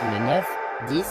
le 9, 10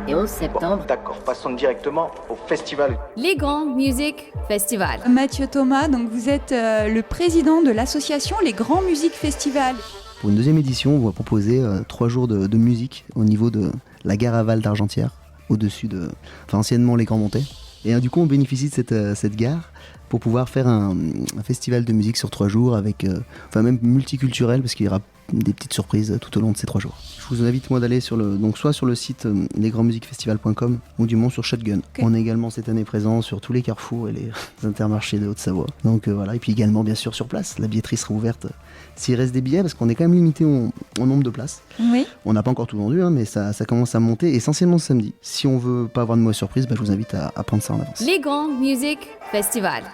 et 11 septembre. D'accord, passons directement au festival. Les Grands Music Festival. Mathieu Thomas, donc vous êtes le président de l'association Les Grands Musiques Festivals. Pour une deuxième édition, on va proposer 3 jours de musique au niveau de la gare aval d'Argentière, au-dessus de, anciennement les Grands Montais. Et du coup, on bénéficie de cette gare pour pouvoir faire un festival de musique sur 3 jours, avec, même multiculturel, parce qu'il y aura des petites surprises tout au long de ces 3 jours. Je vous invite moi d'aller soit sur le site lesgrandsmusiquesfestivals.com ou du moins sur Shotgun. Okay. On est également cette année présent sur tous les carrefours et les intermarchés de Haute-Savoie. Donc voilà, et puis également bien sûr sur place, la billetterie sera ouverte s'il reste des billets, parce qu'on est quand même limité au nombre de places. Oui. On n'a pas encore tout vendu, mais ça commence à monter, essentiellement ce samedi. Si on veut pas avoir de mauvaise surprise, je vous invite à prendre ça en avance. Les Grands Music Festival.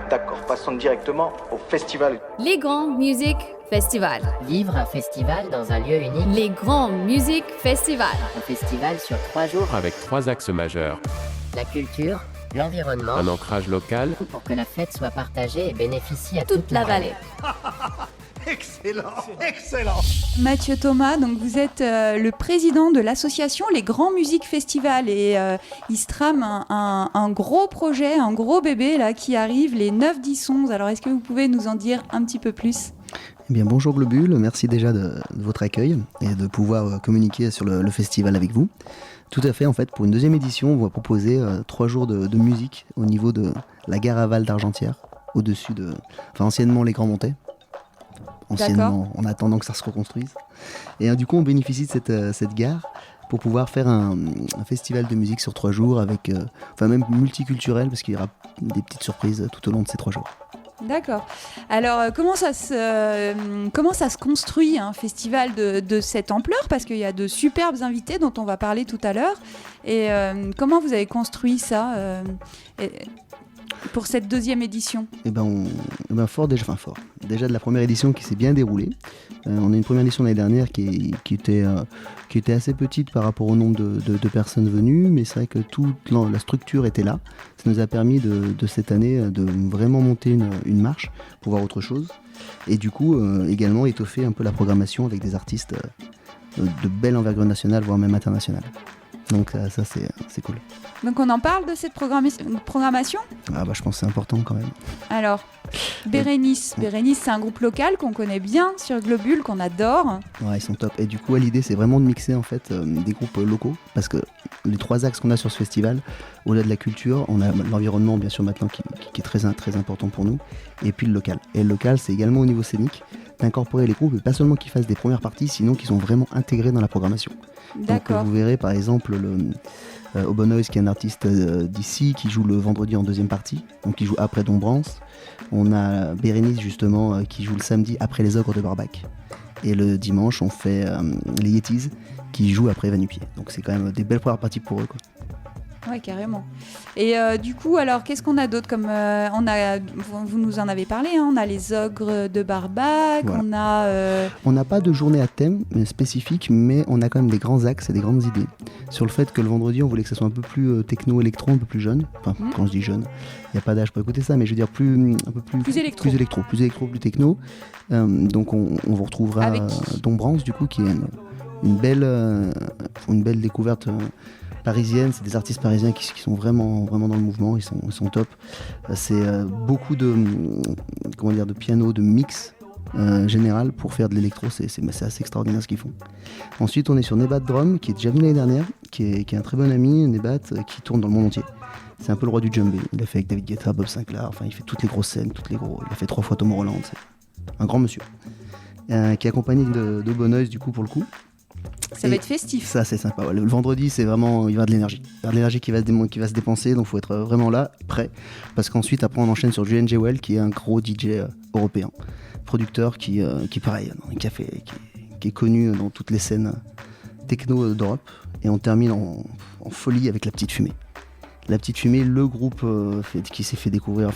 D'accord, passons directement au festival. Les Grands Music Festival. Vivre un festival dans un lieu unique. Les Grands Music Festival. Un festival sur 3 jours. Avec 3 axes majeurs. La culture, l'environnement. Un ancrage local. Pour que la fête soit partagée et bénéficie à Toute la vallée. Excellent, excellent. Mathieu Thomas, donc vous êtes le président de l'association Les Grands Musiques Festivals et il se trame un gros projet, un gros bébé là qui arrive les 9, 10, 11. Alors est-ce que vous pouvez nous en dire un petit peu plus ? Eh bien, bonjour Globule, merci déjà de votre accueil et de pouvoir communiquer sur le festival avec vous. Tout à fait, en fait, pour une deuxième édition, on va proposer 3 jours de musique au niveau de la gare aval d'Argentière, au-dessus de, anciennement les Grands Montais. Anciennement, en attendant que ça se reconstruise. Et du coup, on bénéficie de cette gare pour pouvoir faire un festival de musique sur 3 jours, avec, même multiculturel, parce qu'il y aura des petites surprises tout au long de ces 3 jours. D'accord. Alors, comment ça se construit un festival de cette ampleur ? Parce qu'il y a de superbes invités dont on va parler tout à l'heure. Et comment vous avez construit ça pour cette deuxième édition ? Fort. Déjà de la première édition qui s'est bien déroulée. On a une première édition l'année dernière qui était assez petite par rapport au nombre de personnes venues, mais c'est vrai que toute la structure était là. Ça nous a permis de cette année de vraiment monter une marche pour voir autre chose. Et du coup, également étoffer un peu la programmation avec des artistes de belle envergure nationale, voire même internationale. Donc ça c'est cool. Donc on en parle de cette programmation ? Je pense que c'est important quand même. Alors, Bérénice, c'est un groupe local qu'on connaît bien sur Globule, qu'on adore. Ouais, ils sont top. Et du coup, l'idée, c'est vraiment de mixer en fait des groupes locaux, parce que les 3 axes qu'on a sur ce festival, au-delà de la culture, on a l'environnement bien sûr maintenant qui est très important pour nous, et puis le local. Et le local, c'est également au niveau scénique, d'incorporer les groupes, et pas seulement qu'ils fassent des premières parties, sinon qu'ils sont vraiment intégrés dans la programmation. D'accord. Donc vous verrez par exemple Obonoise, qui est un artiste d'ici, qui joue le vendredi en deuxième partie, donc qui joue après Dombrance. On a Bérénice justement qui joue le samedi après les Ogres de Barbac. Et le dimanche, on fait les Yetis qui jouent après Vanupier. Donc c'est quand même des belles premières parties pour eux, quoi. Ouais, carrément. Et du coup, alors, qu'est-ce qu'on a d'autre comme vous nous en avez parlé, hein, on a les Ogres de Barbac, voilà. On n'a pas de journée à thème spécifique, mais on a quand même des grands axes et des grandes idées. Sur le fait que le vendredi, on voulait que ça soit un peu plus techno-électro, un peu plus jeune. Quand je dis jeune, il n'y a pas d'âge pour écouter ça, mais je veux dire un peu plus électro. Plus électro, plus techno. Donc on vous retrouvera Dombrance, du coup, qui est une belle découverte parisienne. C'est des artistes parisiens qui sont vraiment dans le mouvement, ils sont top. C'est beaucoup de piano, de mix général pour faire de l'électro, c'est assez extraordinaire ce qu'ils font. Ensuite, on est sur Nebat Drum, qui est déjà venu l'année dernière, qui est un très bon ami, Nebat, qui tourne dans le monde entier. C'est un peu le roi du djembé. Il a fait avec David Guetta, Bob Sinclair, il fait toutes les grosses scènes, il a fait 3 fois Tom Holland, c'est un grand monsieur. Qui est accompagné d'Obonoise du coup pour le coup. Ça va être festif. Ça, c'est sympa. Ouais. Le vendredi, c'est vraiment, il va y avoir de l'énergie. Il va y avoir de l'énergie qui va se dépenser, donc il faut être vraiment là, prêt. Parce qu'ensuite, après, on enchaîne sur Julien Jewell, qui est un gros DJ européen, producteur qui pareil, qui est connu dans toutes les scènes techno d'Europe. Et on termine en folie avec La Petite Fumée. La Petite Fumée, le groupe qui s'est fait découvrir,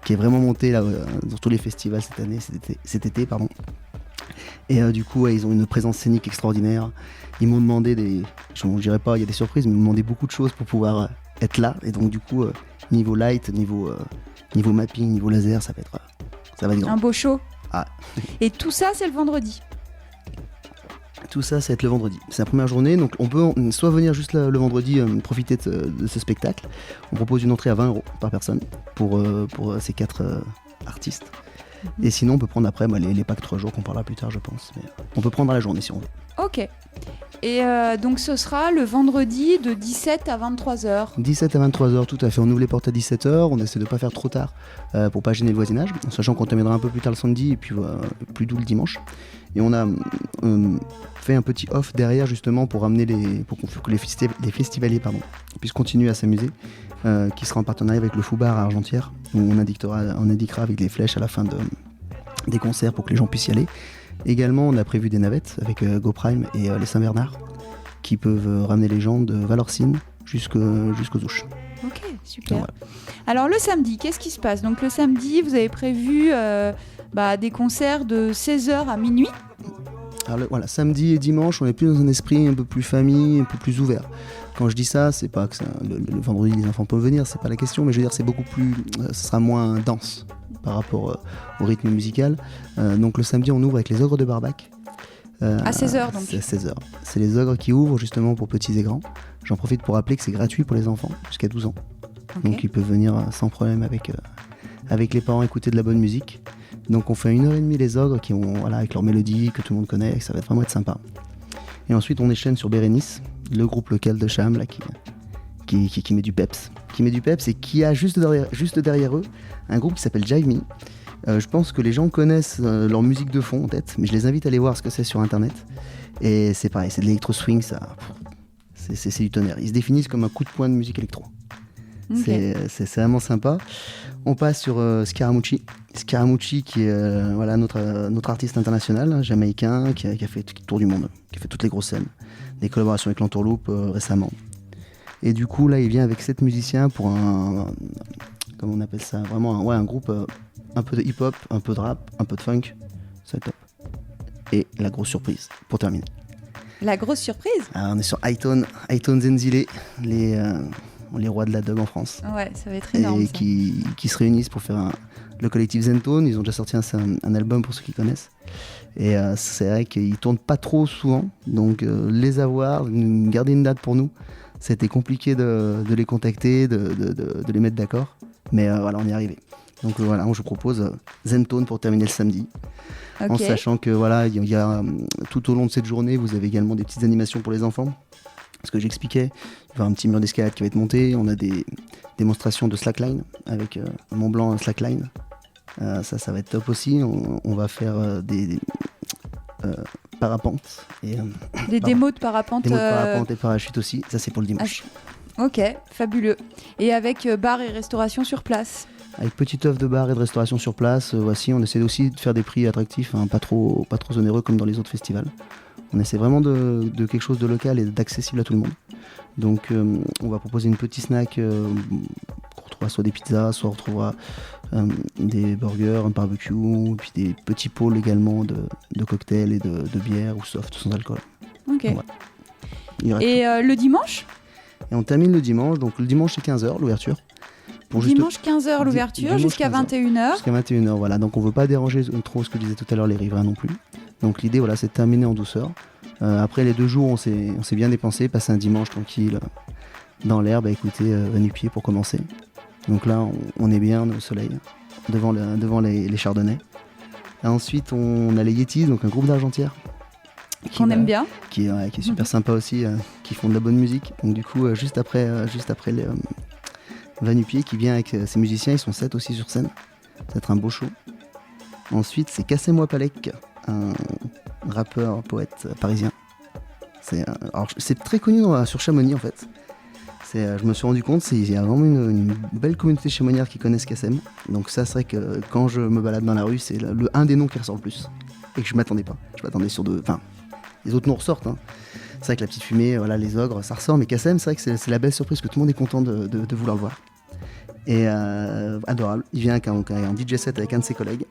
qui est vraiment monté là, dans tous les festivals cet été. Et du coup, ils ont une présence scénique extraordinaire. Ils m'ont demandé je ne dirais pas, il y a des surprises, mais ils m'ont demandé beaucoup de choses pour pouvoir être là. Et donc du coup, niveau light, niveau mapping, niveau laser, ça va être grand. Un beau show. Ah. Et tout ça, c'est le vendredi. Tout ça, ça va être le vendredi. C'est la première journée, donc on peut soit venir juste le vendredi profiter de ce spectacle. On propose une entrée à 20 € par personne pour ces 4 artistes. Et sinon, on peut prendre après les packs 3 jours qu'on parlera plus tard, je pense. Mais on peut prendre à la journée si on veut. Ok. Et donc ce sera le vendredi de 17 à 23h. 17 à 23h, tout à fait. On ouvre les portes à 17h, on essaie de pas faire trop tard pour pas gêner le voisinage, en sachant qu'on terminera un peu plus tard le samedi et puis plus doux le dimanche. Et on a fait un petit off derrière justement pour amener que les festivaliers puissent continuer à s'amuser, qui sera en partenariat avec le Foubar à Argentière, où on indiquera avec des flèches à la fin des concerts pour que les gens puissent y aller. Également, on a prévu des navettes avec GoPrime et les Saint-Bernard qui peuvent ramener les gens de Valorcine jusqu'aux Ouches. Ok, super. Donc, voilà. Alors le samedi, qu'est-ce qui se passe ? Donc le samedi, vous avez prévu des concerts de 16h à minuit. Alors voilà, samedi et dimanche, on est plus dans un esprit un peu plus famille, un peu plus ouvert. Quand je dis ça, c'est pas que le vendredi les enfants peuvent venir, c'est pas la question, mais je veux dire c'est beaucoup plus, ce sera moins dense par rapport au rythme musical. Donc le samedi, on ouvre avec les Ogres de Barbac. À 16h donc. C'est à 16h. C'est les Ogres qui ouvrent justement pour petits et grands. J'en profite pour rappeler que c'est gratuit pour les enfants jusqu'à 12 ans. Okay. Donc ils peuvent venir sans problème avec les parents écouter de la bonne musique. Donc on fait 1h30 les Ogres qui ont avec leur mélodie que tout le monde connaît, et ça va vraiment être sympa. Et ensuite on enchaîne sur Bérénice, le groupe local de Cham là, qui met du peps. Et qui a juste derrière eux un groupe qui s'appelle Jive Me. Je pense que les gens connaissent leur musique de fond en tête, mais je les invite à aller voir ce que c'est sur internet. Et c'est pareil, c'est de l'électro swing, c'est du tonnerre. Ils se définissent comme un coup de poing de musique électro. Okay. C'est vraiment sympa. On passe sur Scaramucci qui est notre artiste international, jamaïcain, qui a fait tout le tour du monde, qui a fait toutes les grosses scènes, des collaborations avec l'Entourloupe récemment. Et du coup là il vient avec 7 musiciens pour comment on appelle ça, vraiment un groupe un peu de hip-hop, un peu de rap, un peu de funk, c'est top. Et la grosse surprise pour terminer. La grosse surprise ? On est sur Hyton Zenzile, les rois de la dub en France. Ouais, ça va être énorme. Et qui se réunissent pour faire le collectif Zentone. Ils ont déjà sorti un album pour ceux qui connaissent. Et c'est vrai qu'ils tournent pas trop souvent. Donc les avoir, garder une date pour nous, c'était compliqué de les contacter, de les mettre d'accord. Mais voilà, on y est arrivé. Donc voilà, je vous propose Zentone pour terminer le samedi. Okay. En sachant que voilà, il y a tout au long de cette journée, vous avez également des petites animations pour les enfants. Ce que j'expliquais, il va y avoir un petit mur d'escalade qui va être monté. On a des démonstrations de slackline avec Mont Blanc slackline. Ça va être top aussi. On va faire des parapentes. Des démos de parapente. Démos de parapente et parachute aussi. Ça, c'est pour le dimanche. Ok, fabuleux. Et avec bar et restauration sur place. Avec petite œuvre de bar et de restauration sur place. Voici, on essaie aussi de faire des prix attractifs, pas trop onéreux comme dans les autres festivals. On essaie vraiment de quelque chose de local et d'accessible à tout le monde. Donc on va proposer une petite snack qu'on retrouvera soit des pizzas, soit on retrouvera des burgers, un barbecue, puis des petits pôles également de cocktails et de bière ou soft sans alcool. Ok. Voilà. Et le dimanche ? Et on termine le dimanche, donc le dimanche c'est 15h l'ouverture. Dimanche 15h l'ouverture jusqu'à 21h. Jusqu'à 21h, voilà. Donc on ne veut pas déranger trop ce que je disais tout à l'heure, les riverains non plus. Donc l'idée, voilà, c'est de terminer en douceur. Après les 2 jours, on s'est bien dépensé, passer un dimanche tranquille dans l'herbe, à écouter Va-nu-pied pour commencer. Donc là, on est bien au soleil, devant les chardonnays. Et ensuite, on a les Yetis, donc un groupe d'Argentière. Qu'on aime bien. Qui est super sympa aussi, qui font de la bonne musique. Donc du coup, juste après les Va-nu-pied qui vient avec ses musiciens, ils sont 7 aussi sur scène. Ça va être un beau show. Ensuite, c'est Cassez-moi Palek, un rappeur, poète parisien, Alors, c'est très connu sur Chamonix en fait. Je me suis rendu compte, il y a vraiment une belle communauté chamonnière qui connaissent Kassem. Donc ça, c'est vrai que quand je me balade dans la rue, c'est un des noms qui ressort le plus. Et que je m'attendais pas. Je m'attendais sur deux... Enfin, les autres noms ressortent. Hein. C'est vrai que la petite fumée, voilà, les ogres, ça ressort. Mais Kassem, c'est vrai que c'est la belle surprise que tout le monde est content de vouloir le voir. Et adorable. Il vient en DJ set avec un de ses collègues.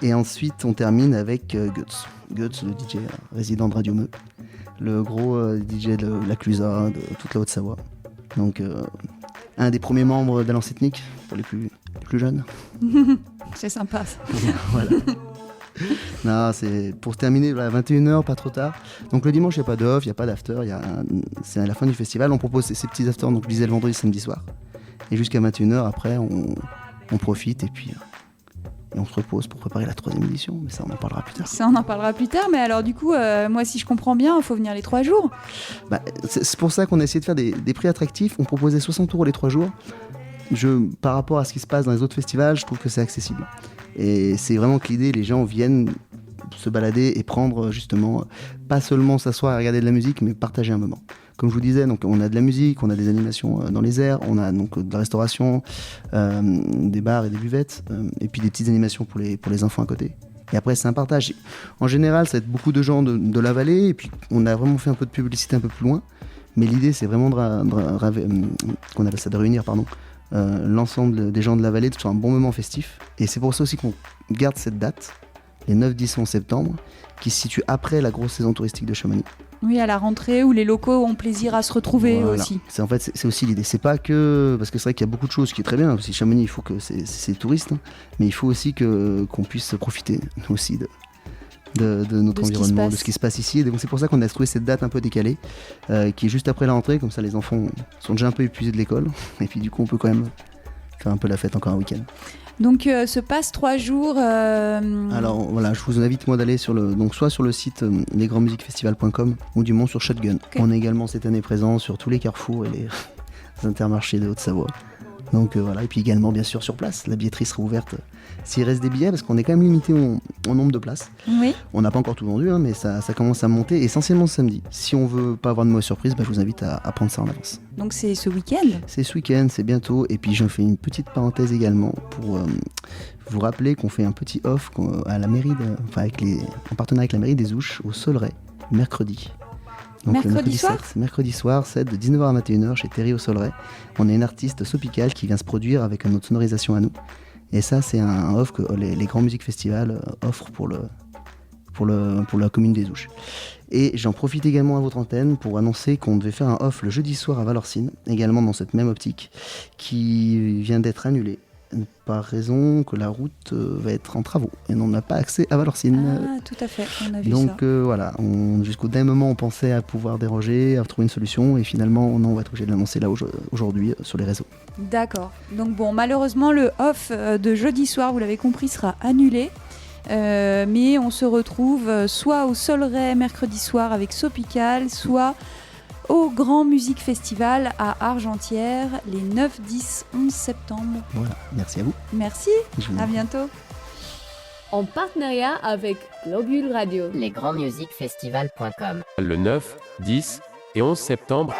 Et ensuite, on termine avec Guts. Guts, le DJ résident de Radio Meux. Le gros DJ de la Clusa, de toute la Haute-Savoie. Donc, un des premiers membres d'Alliance Ethnique, pour les plus jeunes. C'est sympa ça. Voilà. Non, c'est pour terminer à 21h, pas trop tard. Donc le dimanche, il n'y a pas d'off, il n'y a pas d'after. C'est à la fin du festival, on propose ces petits afters, donc je disais le vendredi, samedi soir. Et jusqu'à 21h, après, on profite et puis on se repose pour préparer la 3e édition. Mais ça, on en parlera plus tard. Ça, on en parlera plus tard. Mais alors du coup, moi, si je comprends bien, il faut venir les 3 jours. C'est pour ça qu'on a essayé de faire des prix attractifs. On proposait 60 € les 3 jours. Par rapport à ce qui se passe dans les autres festivals, je trouve que c'est accessible. Et c'est vraiment que l'idée, les gens viennent se balader et prendre justement, pas seulement s'asseoir et regarder de la musique, mais partager un moment. Comme je vous disais, donc, on a de la musique, on a des animations dans les airs, on a donc de la restauration, des bars et des buvettes, et puis des petites animations pour les enfants à côté. Et après, c'est un partage. En général, ça va être beaucoup de gens de la vallée, et puis on a vraiment fait un peu de publicité un peu plus loin. Mais l'idée, c'est vraiment qu'on appelle ça de réunir, l'ensemble des gens de la vallée sur un bon moment festif. Et c'est pour ça aussi qu'on garde cette date, les 9, 10 et 11 septembre, qui se situe après la grosse saison touristique de Chamonix. Oui, à la rentrée où les locaux ont plaisir à se retrouver aussi. C'est aussi l'idée. C'est pas que... Parce que c'est vrai qu'il y a beaucoup de choses qui est très bien. Parce que Chamonix, il faut que c'est touriste. Hein, mais il faut aussi qu'on puisse profiter aussi de notre environnement, de ce qui se passe ici. Et donc c'est pour ça qu'on a trouvé cette date un peu décalée, qui est juste après la rentrée. Comme ça, les enfants sont déjà un peu épuisés de l'école. Et puis du coup, on peut quand même faire un peu la fête encore un week-end. Donc se passe 3 jours. Alors voilà, je vous invite moi d'aller soit sur le site lesgrandsmusiquefestival.com ou du moins sur Shotgun. Okay. On est également cette année présent sur tous les carrefours et les intermarchés de Haute-Savoie. Donc voilà, et puis également bien sûr sur place, la billetterie sera ouverte s'il reste des billets parce qu'on est quand même limité au nombre de places. Oui. On n'a pas encore tout vendu, hein, mais ça commence à monter essentiellement ce samedi. Si on veut pas avoir de mauvaise surprise, je vous invite à prendre ça en avance. Donc c'est ce week-end ? C'est ce week-end, c'est bientôt. Et puis je fais une petite parenthèse également pour vous rappeler qu'on fait un petit off à la mairie, en partenariat avec la mairie des Ouches au Solray, mercredi. Donc mercredi soir, c'est de 19h à 21h chez Terry au Solray. On est une artiste Sopical qui vient se produire avec notre sonorisation à nous. Et ça, c'est un offre que les Grands Musiques Festival offrent pour la commune des Ouches. Et j'en profite également à votre antenne pour annoncer qu'on devait faire un off le jeudi soir à Valorcine, également dans cette même optique, qui vient d'être annulé par raison que la route va être en travaux et on n'a pas accès à Valorcine. Ah, tout à fait, on a vu donc, ça. Donc voilà, jusqu'au dernier moment on pensait à pouvoir déroger, à trouver une solution et finalement on va être obligé de l'annoncer là aujourd'hui sur les réseaux. D'accord, donc bon, malheureusement le off de jeudi soir, vous l'avez compris, sera annulé. Mais on se retrouve soit au Solray mercredi soir avec Sopical, soit au Grand Musique Festival à Argentières les 9, 10, 11 septembre. Voilà, merci à vous. Merci, à bientôt. En partenariat avec Globule Radio. Lesgrandsmusiquefestival.com. Le 9, 10 et 11 septembre.